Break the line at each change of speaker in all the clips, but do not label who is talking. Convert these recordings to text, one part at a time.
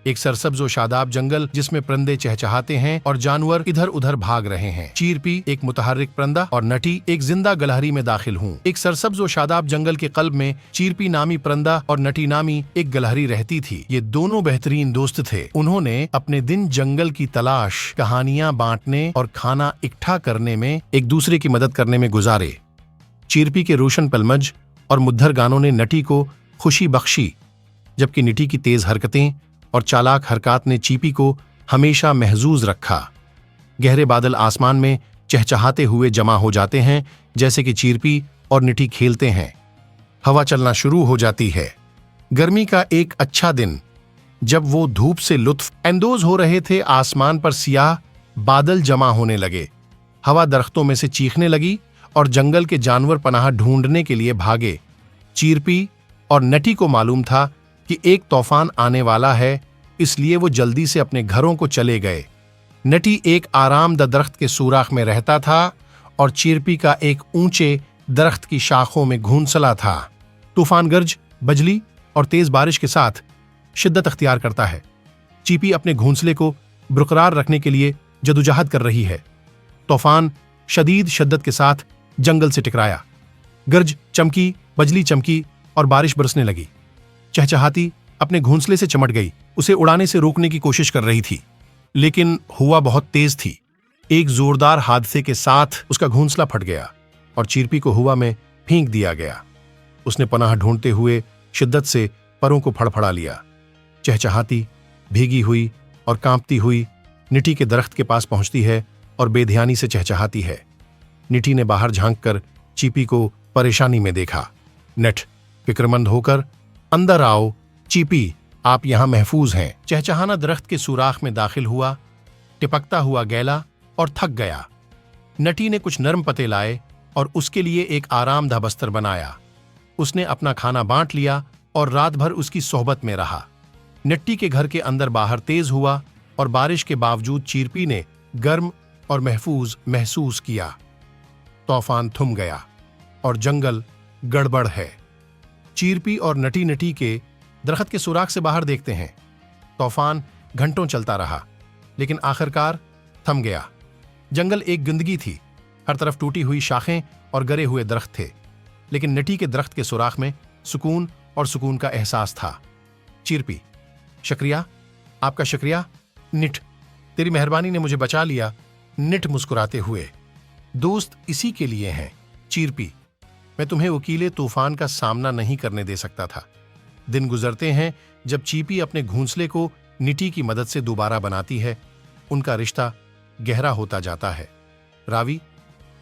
एक सरसब्ज व शादाब जंगल जिसमें परिंदे चहचहाते हैं और जानवर इधर उधर भाग रहे हैं। चीरपी एक मुतहर्रिक परिंदा और नटी एक जिंदा गलहरी में दाखिल हूँ। एक सरसब्ज व शादाब जंगल के कल्ब में चीरपी नामी परिंदा और नटी नामी एक गलहरी रहती थी। ये दोनों बेहतरीन दोस्त थे। उन्होंने अपने दिन जंगल की तलाश, कहानियां बांटने और खाना इकट्ठा करने में एक दूसरे की मदद करने में गुजारे। चीरपी के रोशन पलमज और मुद्दर गानों ने नटी को खुशी बख्शी, जबकि निटी की तेज हरकतें और चालाक हरकत ने चीपी को हमेशा महजूज रखा। गहरे बादल आसमान में चहचहाते हुए जमा हो जाते हैं जैसे कि चीरपी और निटी खेलते हैं। हवा चलना शुरू हो जाती है। गर्मी का एक अच्छा दिन, जब वो धूप से लुत्फ अंदोज हो रहे थे, आसमान पर सियाह बादल जमा होने लगे। हवा दरख्तों में से चीखने लगी और जंगल के जानवर पनाह ढूंढने के लिए भागे। चीरपी और नटी को मालूम था कि एक तूफान आने वाला है, इसलिए वो जल्दी से अपने घरों को चले गए। नटी एक आरामदा दरख्त के सुराख में रहता था और चीरपी का एक ऊंचे दरख्त की शाखों में घोंसला था। तूफान गर्ज, बजली और तेज बारिश के साथ शिद्दत अख्तियार करता है। चीपी अपने घोंसले को बरकरार रखने के लिए जदोजहद कर रही है। तूफान शदीद शिद्दत के साथ जंगल से टकराया। गर्ज चमकी, बजली चमकी और बारिश बरसने लगी। चहचहाती अपने घोंसले से चमट गई। उसे उड़ाने से रोकने की कोशिश कर रही थी, लेकिन हवा बहुत तेज थी। एक जोरदार हादसे के साथ उसका घोंसला फट गया और चीरपी को हवा में फेंक दिया गया। उसने पनाह ढूंढते हुए शिद्दत से परों को फड़फड़ा लिया। चहचहाती, भीगी हुई और कांपती हुई निटी के दरख्त के पास पहुंचती है और बेध्यानी से चहचहाती है। निटी ने बाहर झांककर चीपी को परेशानी में देखा। नट फिक्रमंद होकर, अंदर आओ चीपी, आप यहां महफूज हैं। चहचहाना दरख्त के सुराख में दाखिल हुआ, टिपकता हुआ गैला और थक गया। नटी ने कुछ नरम पत्ते लाए और उसके लिए एक आरामदा बस्तर बनाया। उसने अपना खाना बांट लिया और रात भर उसकी सोहबत में रहा। नट्टी के घर के अंदर बाहर तेज हुआ और बारिश के बावजूद चीरपी ने गर्म और महफूज महसूस किया। तूफान थम गया और जंगल गड़बड़ है। चीरपी और नटी के दरख्त के सुराख से बाहर देखते हैं। तूफान घंटों चलता रहा, लेकिन आखिरकार थम गया। जंगल एक गंदगी थी। हर तरफ टूटी हुई शाखें और गरे हुए दरख्त थे, लेकिन नटी के दरख्त के सुराख में सुकून और सुकून का एहसास था। चीरपी, शुक्रिया, आपका शुक्रिया। निट, तेरी मेहरबानी ने मुझे बचा लिया। निट मुस्कुराते हुए, दोस्त इसी के लिए हैं। चीरपी, मैं तुम्हें वकीले तूफान का सामना नहीं करने दे सकता था। दिन गुजरते हैं जब चीपी अपने घोंसले को निटी की मदद से दोबारा बनाती है। उनका रिश्ता गहरा होता जाता है। रावी,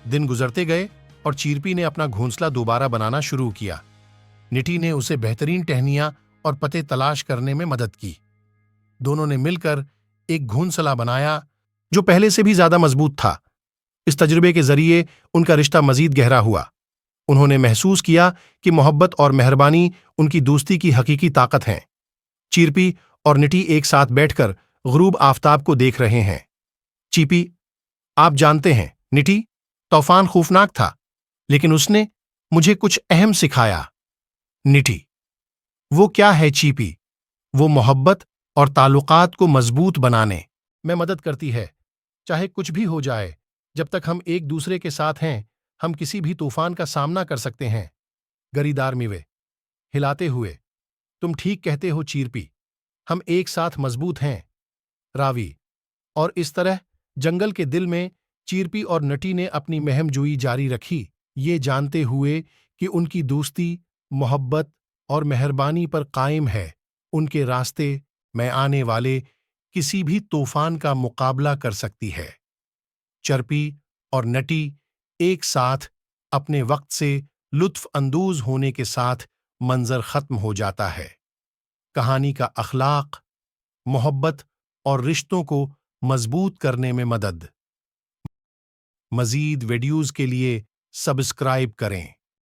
दिन गुजरते गए और चीरपी ने अपना घोंसला दोबारा बनाना शुरू किया। निटी ने उसे बेहतरीन टहनियां और पत्ते तलाश करने में मदद की। दोनों ने मिलकर एक घोंसला बनाया जो पहले से भी ज्यादा मजबूत था। इस तजुर्बे के जरिए उनका रिश्ता मजीद गहरा हुआ। उन्होंने महसूस किया कि मोहब्बत और मेहरबानी उनकी दोस्ती की हकीकी ताकत हैं। चीरपी और निटी एक साथ बैठकर गुरूब आफताब को देख रहे हैं। चीपी, आप जानते हैं निटी, तूफान खौफनाक था, लेकिन उसने मुझे कुछ अहम सिखाया। निटी, वो क्या है चीपी? वो मोहब्बत और ताल्लुकात को मजबूत बनाने में मदद करती है। चाहे कुछ भी हो जाए, जब तक हम एक दूसरे के साथ हैं, हम किसी भी तूफान का सामना कर सकते हैं। गरीदार मिवे हिलाते हुए, तुम ठीक कहते हो चीरपी, हम एक साथ मजबूत हैं। रावी, और इस तरह जंगल के दिल में चीरपी और नटी ने अपनी महमजोई जारी रखी, ये जानते हुए कि उनकी दोस्ती मोहब्बत और मेहरबानी पर कायम है। उनके रास्ते में आने वाले किसी भी तूफान का मुकाबला कर सकती है। चीरपी और नटी एक साथ अपने वक्त से लुत्फ अंदोज होने के साथ मंजर खत्म हो जाता है। कहानी का अखलाक, मोहब्बत और रिश्तों को मजबूत करने में मदद। मजीद वीडियोज के लिए सब्सक्राइब करें।